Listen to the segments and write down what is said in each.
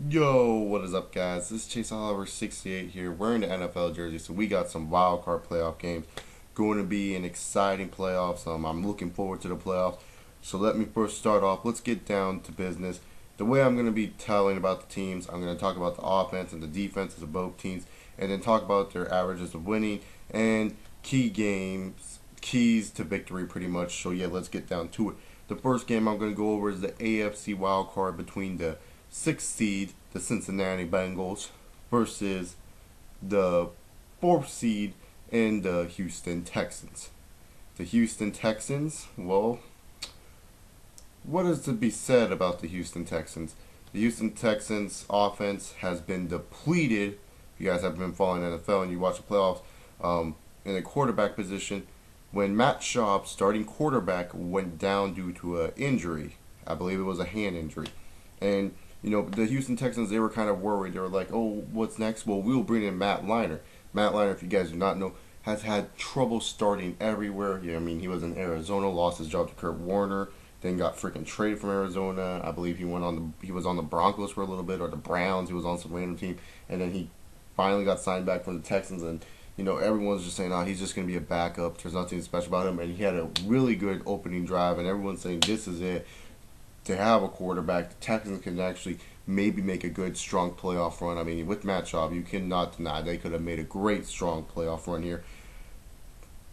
Yo, what is up, guys? This is Chase Oliver 68 here. Wearing the NFL jersey, so we got some wild card playoff games. Going to be an exciting playoffs. I'm looking forward to the playoffs. So let me first start off. Let's get down to business. The way I'm going to be telling about the teams, I'm going to talk about the offense and the defenses of both teams, and then talk about their averages of winning and keys to victory, pretty much. So yeah, let's get down to it. The first game I'm going to go over is the AFC wild card between the sixth seed, the Cincinnati Bengals, versus the fourth seed and the Houston Texans. The Houston Texans, well, what is to be said about the Houston Texans? The Houston Texans offense has been depleted. If you guys have been following NFL and you watch the playoffs, in the quarterback position, when Matt Schaub, starting quarterback, went down due to an injury. I believe it was a hand injury. And the Houston Texans, they were kind of worried. They were like, oh, what's next? Well, we'll bring in Matt Leinart. Matt Leinart, if you guys do not know, has had trouble starting everywhere. Yeah, I mean, he was in Arizona, lost his job to Kurt Warner, then got freaking traded from Arizona. I believe he was on the Broncos for a little bit, or the Browns. He was on some random team, and then he finally got signed back from the Texans. And everyone's just saying, oh, he's just gonna be a backup. There's nothing special about him. And he had a really good opening drive, and everyone's saying this is it to have a quarterback. The Texans can actually maybe make a good, strong playoff run. I mean, with Matt Schaub, you cannot deny they could have made a great, strong playoff run here.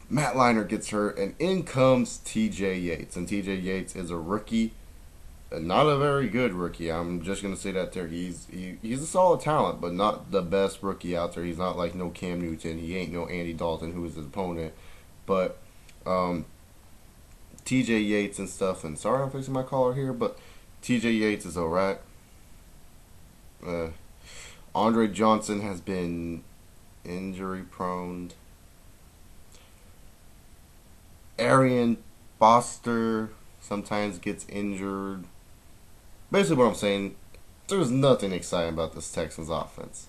Matt Leinart gets hurt, and in comes T.J. Yates. And T.J. Yates is a rookie, not a very good rookie. I'm just gonna say that there. He's a solid talent, but not the best rookie out there. He's not like no Cam Newton. He ain't no Andy Dalton, who is his opponent. But T.J. Yates and stuff. And sorry, I'm fixing my collar here, but T.J. Yates is alright. Uh, Andre Johnson has been injury prone. Arian Foster sometimes gets injured. Basically, what I'm saying, there's nothing exciting about this Texans offense.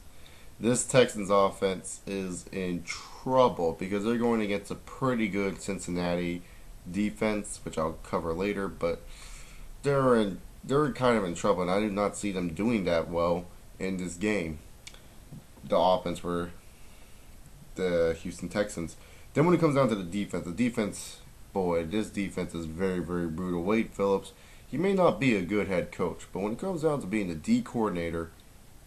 This Texans offense is in trouble because they're going against a pretty good Cincinnati defense, which I'll cover later. But they're kind of in trouble, and I do not see them doing that well in this game. The offense for the Houston Texans. Then when it comes down to the defense, boy, this defense is very, very brutal. Wade Phillips, he may not be a good head coach, but when it comes down to being the D coordinator,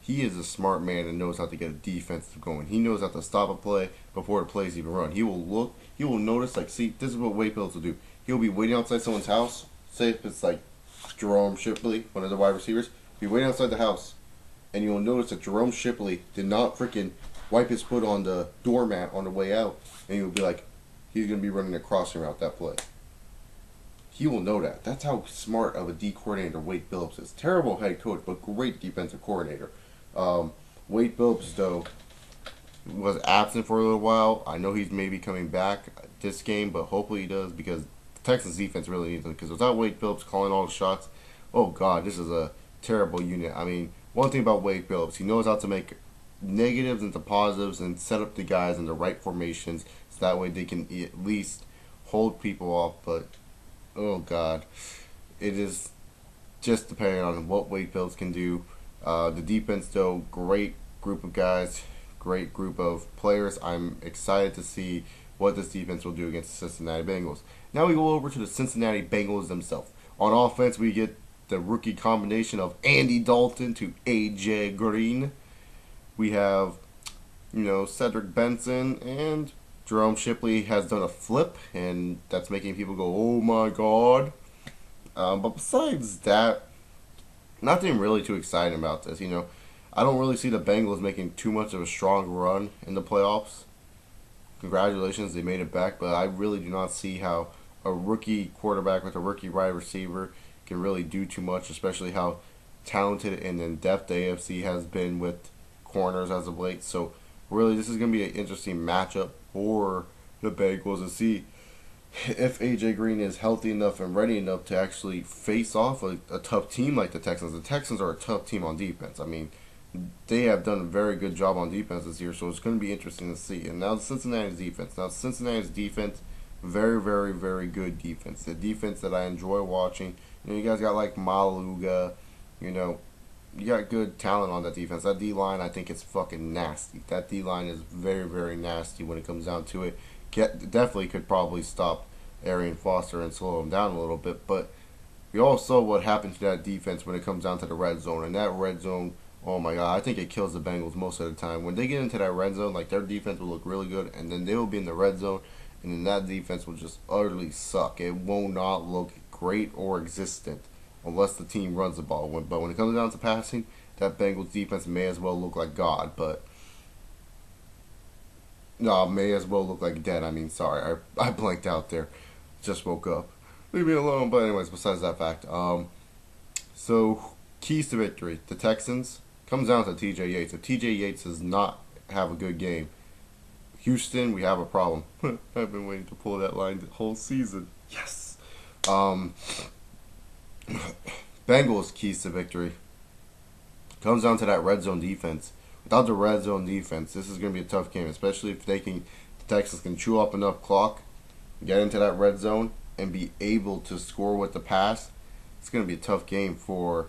he is a smart man and knows how to get a defense going. He knows how to stop a play before the play's even run. He will notice, like, see, this is what Wade Phillips will do. He'll be waiting outside someone's house, say if it's like Jerome Shipley, one of the wide receivers, be waiting outside the house, and you'll notice that Jerome Shipley did not freaking wipe his foot on the doormat on the way out, and you'll be like, he's going to be running a crossing route that play. He will know that. That's how smart of a D coordinator Wade Phillips is. Terrible head coach, but great defensive coordinator. Wade Phillips, though, was absent for a little while. I know he's maybe coming back this game, but hopefully he does, because the Texans defense really needs him. Because without Wade Phillips calling all the shots, oh God, this is a terrible unit. I mean, one thing about Wade Phillips, he knows how to make negatives into positives and set up the guys in the right formations so that way they can at least hold people off. But oh God, it is just depending on what Wade Phillips can do. The defense, though, great group of guys, great group of players. I'm excited to see what this defense will do against the Cincinnati Bengals. Now we go over to the Cincinnati Bengals themselves. On offense, we get the rookie combination of Andy Dalton to A.J. Green. We have, Cedric Benson, and Jerome Shipley has done a flip, and that's making people go, oh my God. But besides that, nothing really too exciting about this. I don't really see the Bengals making too much of a strong run in the playoffs. Congratulations, they made it back, but I really do not see how a rookie quarterback with a rookie wide receiver can really do too much, especially how talented and in-depth the AFC has been with corners as of late. So really, this is going to be an interesting matchup for the Bengals to see if A.J. Green is healthy enough and ready enough to actually face off a tough team like the Texans. The Texans are a tough team on defense. I mean, they have done a very good job on defense this year, so it's going to be interesting to see. And now the Cincinnati's defense. Now Cincinnati's defense, very, very, very good defense. The defense that I enjoy watching. You guys got like Maluga, you got good talent on that defense. That D line, I think it's fucking nasty. That D line is very, very nasty when it comes down to it. Definitely could probably stop Arian Foster and slow him down a little bit, but we all saw what happened to that defense when it comes down to the red zone. And that red zone, oh my god, I think it kills the Bengals most of the time. When they get into that red zone, like their defense will look really good, and then they will be in the red zone, and then that defense will just utterly suck. It will not look great or existent unless the team runs the ball. But when it comes down to passing, that Bengals defense may as well look like God. But no, may as well look like dead. I mean, sorry, I blanked out there. Just woke up. Leave me alone. But anyways, besides that fact, so keys to victory. The Texans comes down to T.J. Yates. If T.J. Yates does not have a good game, Houston, we have a problem. I've been waiting to pull that line the whole season. Yes. Bengals keys to victory comes down to that red zone defense. Without the red zone defense, this is going to be a tough game, especially if the Texans can chew up enough clock, get into that red zone, and be able to score with the pass. It's going to be a tough game for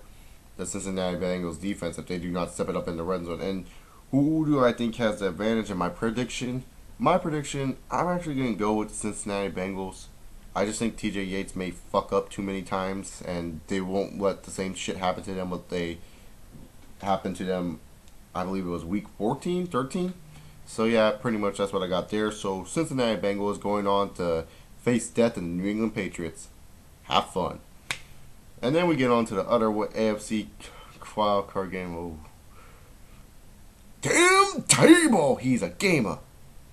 the Cincinnati Bengals defense if they do not step it up in the red zone. And who do I think has the advantage in my prediction? My prediction, I'm actually going to go with the Cincinnati Bengals. I just think TJ Yates may fuck up too many times, and they won't let the same shit happen to them what they happened to them, I believe it was week 14, 13. So yeah, pretty much that's what I got there. So Cincinnati Bengals going on to face death in the New England Patriots. Have fun. And then we get on to the other AFC wildcard game. Oh. Tim Tebow! He's a gamer.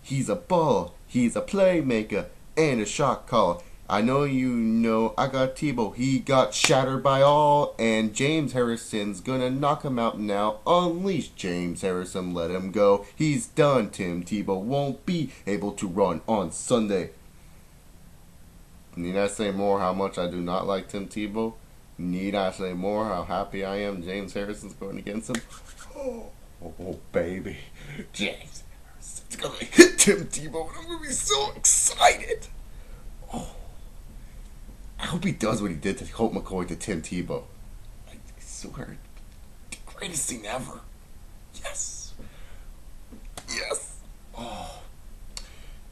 He's a baller. He's a playmaker and a shot caller. I know you know I got Tebow. He got shattered by all, and James Harrison's gonna knock him out now. Unleash James Harrison, let him go. He's done. Tim Tebow won't be able to run on Sunday. Need I say more how much I do not like Tim Tebow? Need I say more how happy I am James Harrison's going against him? Oh baby. James Harrison's gonna hit Tim Tebow, and I'm gonna be so excited. Oh. I hope he does what he did to Colt McCoy to Tim Tebow. I swear, the greatest thing ever. Yes. Yes. Oh.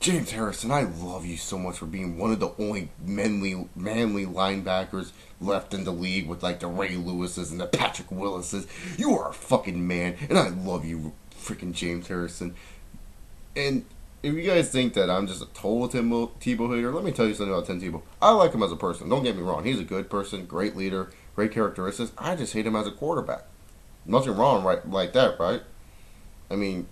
James Harrison, I love you so much for being one of the only manly linebackers left in the league with like the Ray Lewises and the Patrick Willises. You are a fucking man, and I love you, freaking James Harrison. And if you guys think that I'm just a total Tim Tebow hater, let me tell you something about Tim Tebow. I like him as a person. Don't get me wrong. He's a good person, great leader, great characteristics. I just hate him as a quarterback. Nothing wrong like that, right? I mean,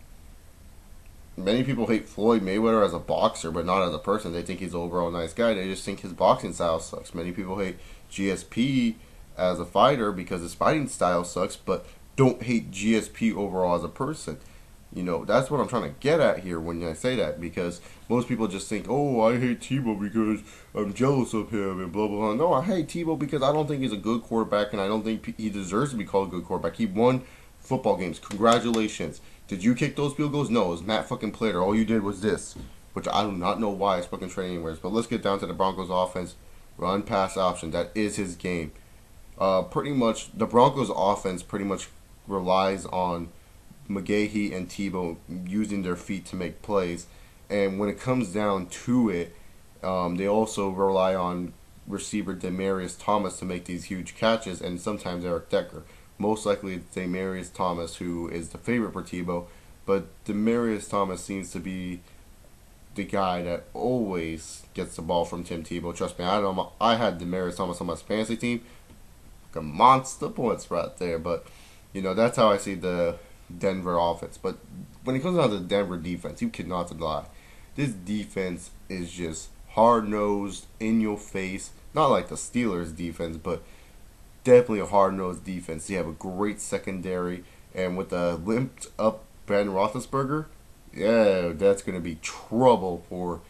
many people hate Floyd Mayweather as a boxer, but not as a person. They think he's an overall nice guy. They just think his boxing style sucks. Many people hate GSP as a fighter because his fighting style sucks, but don't hate GSP overall as a person. You know, that's what I'm trying to get at here when I say that, because most people just think, oh, I hate Tebow because I'm jealous of him and blah, blah, blah. No, I hate Tebow because I don't think he's a good quarterback, and I don't think he deserves to be called a good quarterback. He won football games. Congratulations. Did you kick those field goals? No, it was Matt fucking Plater. All you did was this, which I do not know why it's fucking training anyways. But let's get down to the Broncos offense. Run, pass option. That is his game. Pretty much, the Broncos offense pretty much relies on McGahee and Tebow using their feet to make plays. And when it comes down to it, they also rely on receiver Demaryius Thomas to make these huge catches, and sometimes Eric Decker. Most likely it's Demaryius Thomas who is the favorite for Tebow, but Demaryius Thomas seems to be the guy that always gets the ball from Tim Tebow. Trust me, I had Demaryius Thomas on my fantasy team. Like a monster points right there, but you know, that's how I see the Denver offense. But when it comes down to the Denver defense, you cannot deny this defense is just hard-nosed, in your face. Not like the Steelers defense, but definitely a hard-nosed defense. They have a great secondary, and with a limped up Ben Roethlisberger, yeah, that's going to be trouble for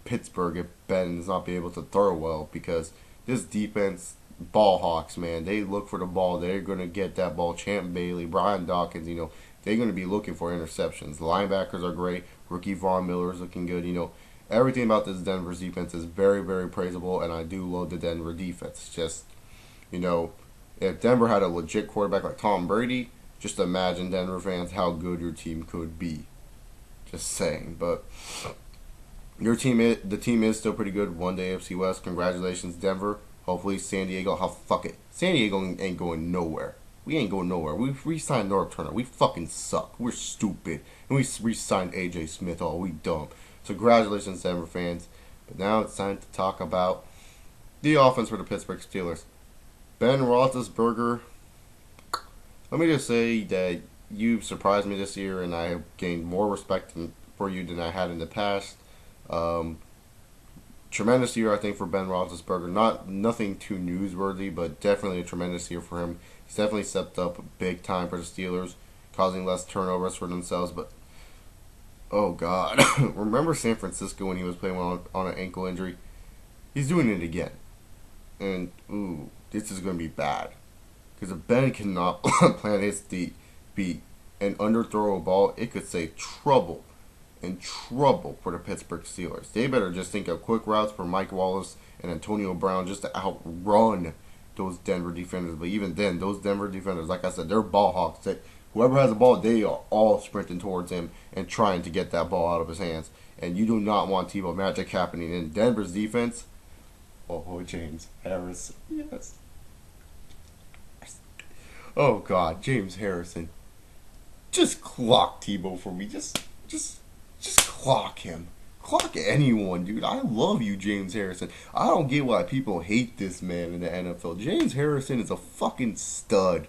Pittsburgh if Ben does not be able to throw well, because this defense, ball hawks, man, they look for the ball. They're going to get that ball. Champ Bailey, Brian Dawkins, you know, they're going to be looking for interceptions. The linebackers are great. Rookie Von Miller is looking good. You know, everything about this Denver's defense is very, very praisable, and I do love the Denver defense. Just, you know, If Denver had a legit quarterback like Tom Brady, just imagine, Denver fans, how good your team could be. Just saying. But the team is still pretty good. One day AFC West. Congratulations, Denver. Hopefully San Diego. Fuck it. San Diego ain't going nowhere. We ain't going nowhere. We re-signed North Turner. We fucking suck. We're stupid. And we re-signed AJ Smith. Oh, we dumb. So congratulations, Denver fans. But now it's time to talk about the offense for the Pittsburgh Steelers. Ben Roethlisberger. Let me just say that you've surprised me this year, and I have gained more respect for you than I had in the past. Tremendous year, I think, for Ben Roethlisberger. Nothing too newsworthy, but definitely a tremendous year for him. He's definitely stepped up big time for the Steelers, causing less turnovers for themselves. But oh God, remember San Francisco when he was playing on an ankle injury? He's doing it again, and ooh, this is going to be bad because if Ben cannot plant his feet and underthrow a ball, it could say trouble. In trouble for the Pittsburgh Steelers. They better just think of quick routes for Mike Wallace and Antonio Brown just to outrun those Denver defenders. But even then, those Denver defenders, like I said, they're ball hawks. Whoever has the ball, they are all sprinting towards him and trying to get that ball out of his hands. And you do not want Tebow magic happening in Denver's defense. Oh, James Harrison. Yes. Oh, God. James Harrison. Just clock Tebow for me. Just clock him. Clock anyone, dude. I love you, James Harrison. I don't get why people hate this man in the NFL. James Harrison is a fucking stud.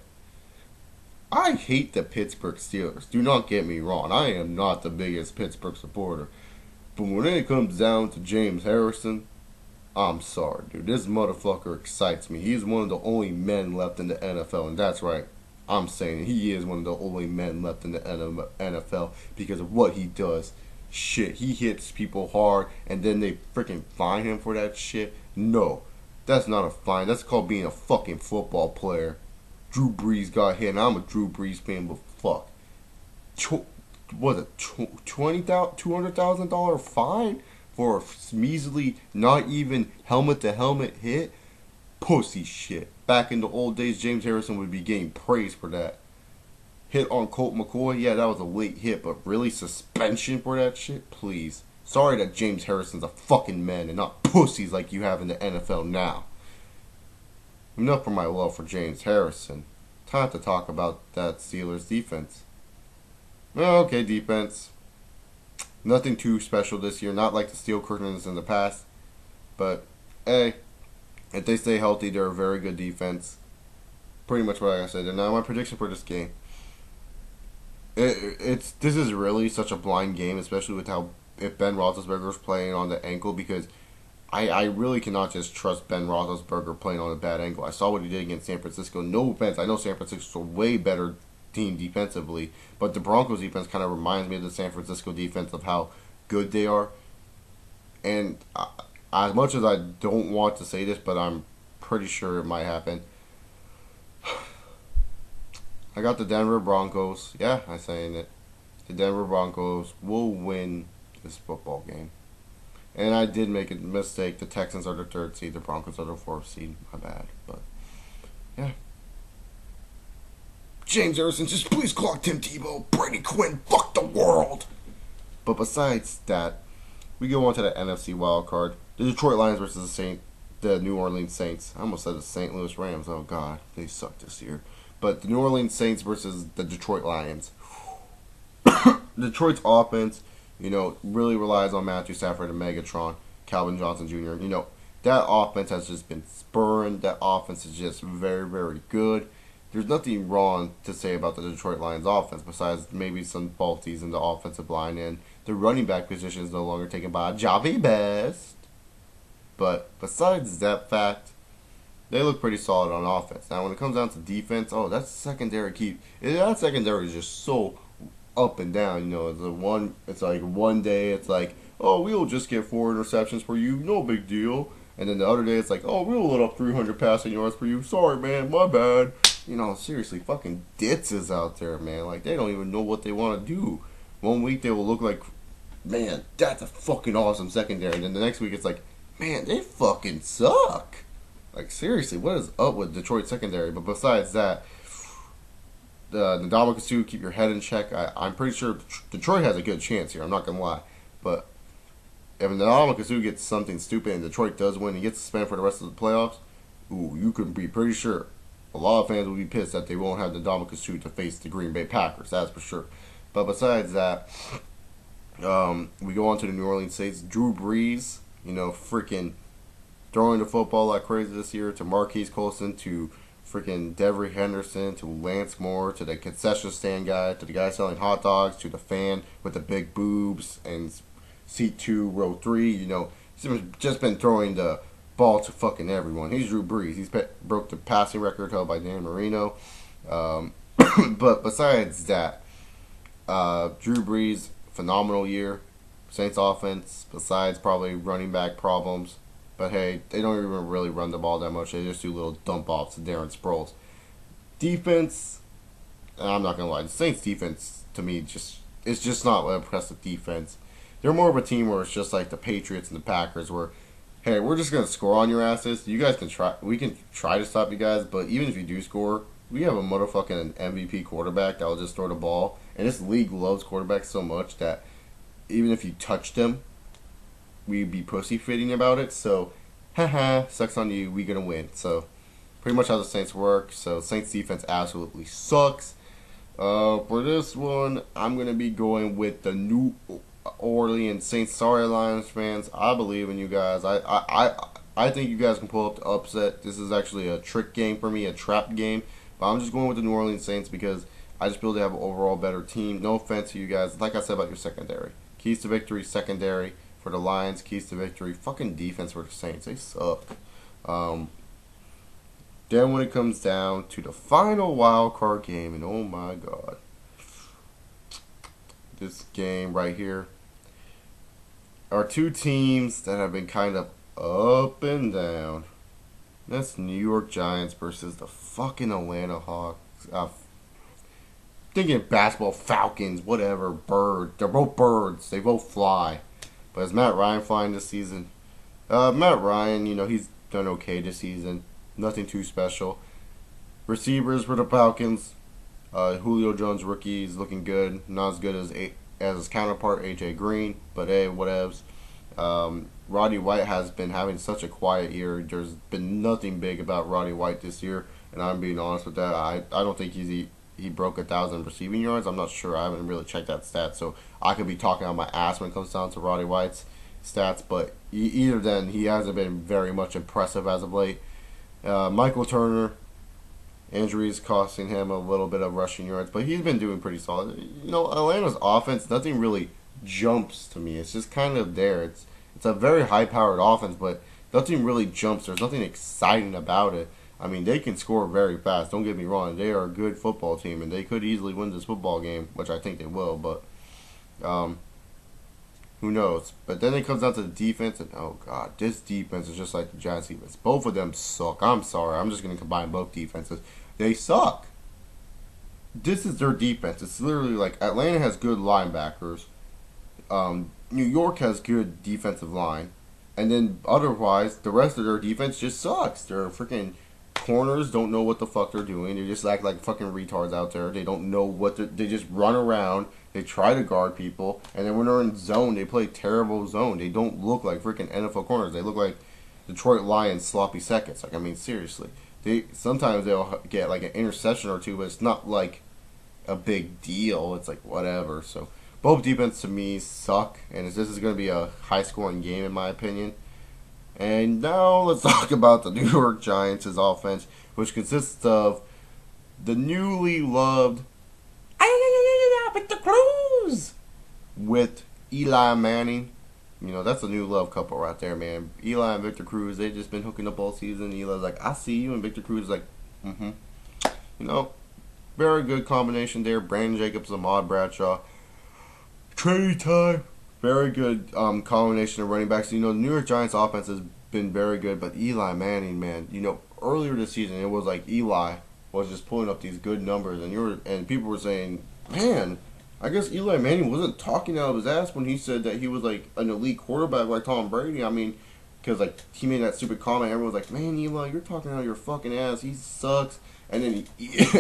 I hate the Pittsburgh Steelers. Do not get me wrong. I am not the biggest Pittsburgh supporter. But when it comes down to James Harrison, I'm sorry, dude. This motherfucker excites me. He's one of the only men left in the NFL. And that's right. I'm saying he is one of the only men left in the NFL because of what he does. Shit, he hits people hard and then they freaking fine him for that shit. No, that's not a fine. That's called being a fucking football player. Drew Brees got hit, and I'm a Drew Brees fan, but fuck. Was it $200,000 fine for a measly, not even helmet-to-helmet hit? Pussy shit. Back in the old days, James Harrison would be getting praised for that. Hit on Colt McCoy, yeah, that was a late hit, but really suspension for that shit? Please. Sorry that James Harrison's a fucking man and not pussies like you have in the NFL now. Enough for my love for James Harrison. Time to talk about that Steelers defense. Okay, defense. Nothing too special this year, not like the Steel Curtains in the past. But, hey, if they stay healthy, they're a very good defense. Pretty much what I said. And now my prediction for this game. This is really such a blind game, especially with how if Ben Roethlisberger is playing on the ankle, because I really cannot just trust Ben Roethlisberger playing on a bad ankle. I saw what he did against San Francisco. No offense, I know San Francisco's a way better team defensively, but the Broncos defense kind of reminds me of the San Francisco defense of how good they are. And as much as I don't want to say this, but I'm pretty sure it might happen. I got the Denver Broncos. Yeah, I'm saying it. The Denver Broncos will win this football game. And I did make a mistake. The Texans are the 3rd seed. The Broncos are the 4th seed. My bad. But, yeah. James Harrison, just please clock Tim Tebow. Brady Quinn, fuck the world. But besides that, we go on to the NFC Wildcard. The Detroit Lions versus the New Orleans Saints. I almost said the St. Louis Rams. Oh, God. They suck this year. But the New Orleans Saints versus the Detroit Lions. Detroit's offense, really relies on Matthew Stafford and Megatron, Calvin Johnson Jr. That offense has just been spurring. That offense is just very, very good. There's nothing wrong to say about the Detroit Lions offense besides maybe some faulties in the offensive line, and the running back position is no longer taken by Javi Best. But besides that fact, they look pretty solid on offense. Now, when it comes down to defense, that secondary that secondary is just so up and down. It's like one day it's like, we'll just get 4 interceptions for you, no big deal. And then the other day it's like, we'll let up 300 passing yards for you. Sorry, man, my bad. Seriously, fucking ditzes out there, man. Like, they don't even know what they want to do. One week they will look like, man, that's a fucking awesome secondary. And then the next week it's like, man, they fucking suck. Like, seriously, what is up with Detroit secondary? But besides that, the Ndamukong, keep your head in check. I'm pretty sure Detroit has a good chance here. I'm not gonna lie, but if Ndamukong gets something stupid and Detroit does win, he gets suspended for the rest of the playoffs. Ooh, you can be pretty sure a lot of fans will be pissed that they won't have the Ndamukong to face the Green Bay Packers. That's for sure. But besides that, we go on to the New Orleans Saints. Drew Brees, freaking throwing the football like crazy this year to Marquise Colston, to freaking Devery Henderson, to Lance Moore, to the concession stand guy, to the guy selling hot dogs, to the fan with the big boobs and seat 2, row 3. He's just been throwing the ball to fucking everyone. He's Drew Brees. He's broke the passing record held by Dan Marino. But besides that, Drew Brees, phenomenal year. Saints offense, besides probably running back problems. But hey, they don't even really run the ball that much. They just do little dump offs to Darren Sproles. Defense, I'm not gonna lie, the Saints defense to me it's just not an impressive defense. They're more of a team where it's just like the Patriots and the Packers, where hey, we're just gonna score on your asses. You guys can try. We can try to stop you guys, but even if you do score, we have a motherfucking MVP quarterback that will just throw the ball. And this league loves quarterbacks so much that even if you touched them, we'd be pussyfooting about it. So, haha, sucks on you. We gonna win. So, pretty much how the Saints work. So, Saints defense absolutely sucks. For this one, I'm gonna be going with the New Orleans Saints. Sorry, Lions fans. I believe in you guys. I think you guys can pull up the upset. This is actually a trick game for me, a trap game. But I'm just going with the New Orleans Saints because I just feel they have an overall better team. No offense to you guys. Like I said about your secondary. Keys to victory, secondary for the Lions. Keys to victory, fucking defense for the Saints. They suck. Then when it comes down to the final wild card game, and oh my god. This game right here are two teams that have been kind of up and down. That's New York Giants versus the fucking Atlanta Hawks. Thinking basketball, Falcons, whatever, bird. They're both birds. They both fly. But is Matt Ryan flying this season? Matt Ryan, he's done okay this season. Nothing too special. Receivers for the Falcons. Julio Jones, rookie, is looking good. Not as good as his counterpart, A.J. Green. But hey, whatevs. Roddy White has been having such a quiet year. There's been nothing big about Roddy White this year. And I'm being honest with that. I don't think he broke 1,000 receiving yards. I'm not sure. I haven't really checked that stat. So I could be talking on my ass when it comes down to Roddy White's stats. But either then, he hasn't been very much impressive as of late. Michael Turner, injuries costing him a little bit of rushing yards. But he's been doing pretty solid. Atlanta's offense, nothing really jumps to me. It's just kind of there. It's a very high-powered offense, but nothing really jumps. There's nothing exciting about it. I mean, they can score very fast. Don't get me wrong. They are a good football team, and they could easily win this football game, which I think they will. But who knows? But then it comes down to the defense, and oh god, this defense is just like the Giants defense. Both of them suck. I'm sorry. I'm just going to combine both defenses. They suck. This is their defense. It's literally like Atlanta has good linebackers. New York has good defensive line. And then otherwise, the rest of their defense just sucks. They're freaking... Corners don't know what the fuck they're doing. They just act like fucking retards out there. They don't know they just run around. They try to guard people. And then when they're in zone, they play terrible zone. They don't look like freaking NFL corners. They look like Detroit Lions sloppy seconds. Like, I mean, seriously. Sometimes they'll get like an interception or two, but it's not like a big deal. It's like whatever. So both defense to me suck. And this is going to be a high scoring game in my opinion. And now let's talk about the New York Giants' offense, which consists of the newly loved Victor Cruz with Eli Manning. That's a new love couple right there, man. Eli and Victor Cruz, they've just been hooking up all season. Eli's like, I see you, and Victor Cruz is like, very good combination there. Brandon Jacobs, Ahmad Bradshaw. Trade time. Very good combination of running backs. The New York Giants offense has been very good, but Eli Manning, man, earlier this season it was like Eli was just pulling up these good numbers, and people were saying, man, I guess Eli Manning wasn't talking out of his ass when he said that he was like an elite quarterback like Tom Brady. I mean, because like he made that stupid comment. Everyone was like, "Man, Eli, you're talking out of your fucking ass. He sucks." And then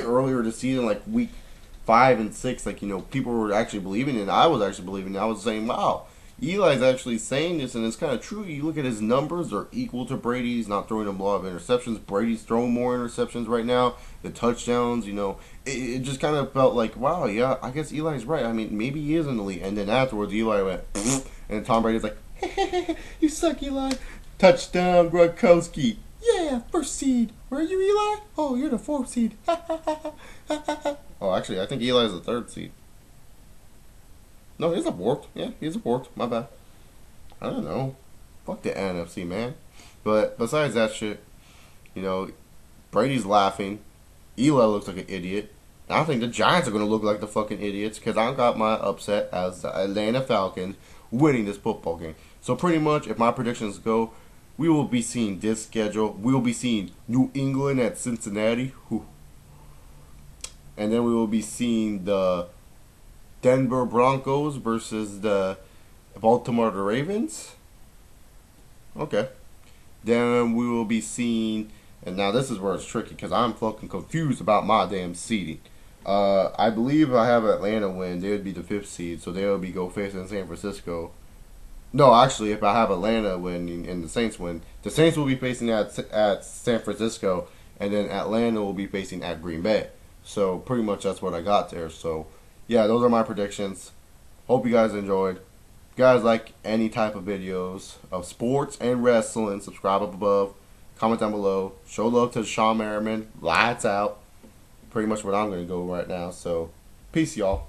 earlier this season, like week 5 and 6, like people were actually believing it. And I was actually believing it. I was saying, "Wow, Eli's actually saying this, and it's kind of true." You look at his numbers; they're equal to Brady's. Not throwing a lot of interceptions. Brady's throwing more interceptions right now. The touchdowns, it just kind of felt like, wow, yeah, I guess Eli's right. I mean, maybe he is in the league. And then afterwards, Eli went, and Tom Brady's like, "You suck, Eli." Touchdown, Gronkowski. Yeah, first seed. Where are you, Eli? Oh, you're the 4th seed. Oh, actually, I think Eli's the 3rd seed. No, he's a 4th. Yeah, he's a 4th. My bad. I don't know. Fuck the NFC, man. But besides that shit, Brady's laughing. Eli looks like an idiot. I think the Giants are going to look like the fucking idiots because I got my upset as the Atlanta Falcons winning this football game. So pretty much, if my predictions go, we will be seeing this schedule. We will be seeing New England at Cincinnati. Whew. And then we will be seeing the Denver Broncos versus the Baltimore Ravens. Okay. Then we will be seeing, and now this is where it's tricky because I'm fucking confused about my damn seeding. I believe if I have Atlanta win, they would be the 5th seed, so they would be go facing San Francisco. No, actually, if I have Atlanta win and the Saints win, the Saints will be facing at San Francisco, and then Atlanta will be facing at Green Bay. So pretty much that's what I got there. So yeah, those are my predictions. Hope you guys enjoyed. If you guys like any type of videos of sports and wrestling, subscribe up above, comment down below, show love to Sean Merriman. Lights out. Pretty much what I'm going to go right now. So peace, y'all.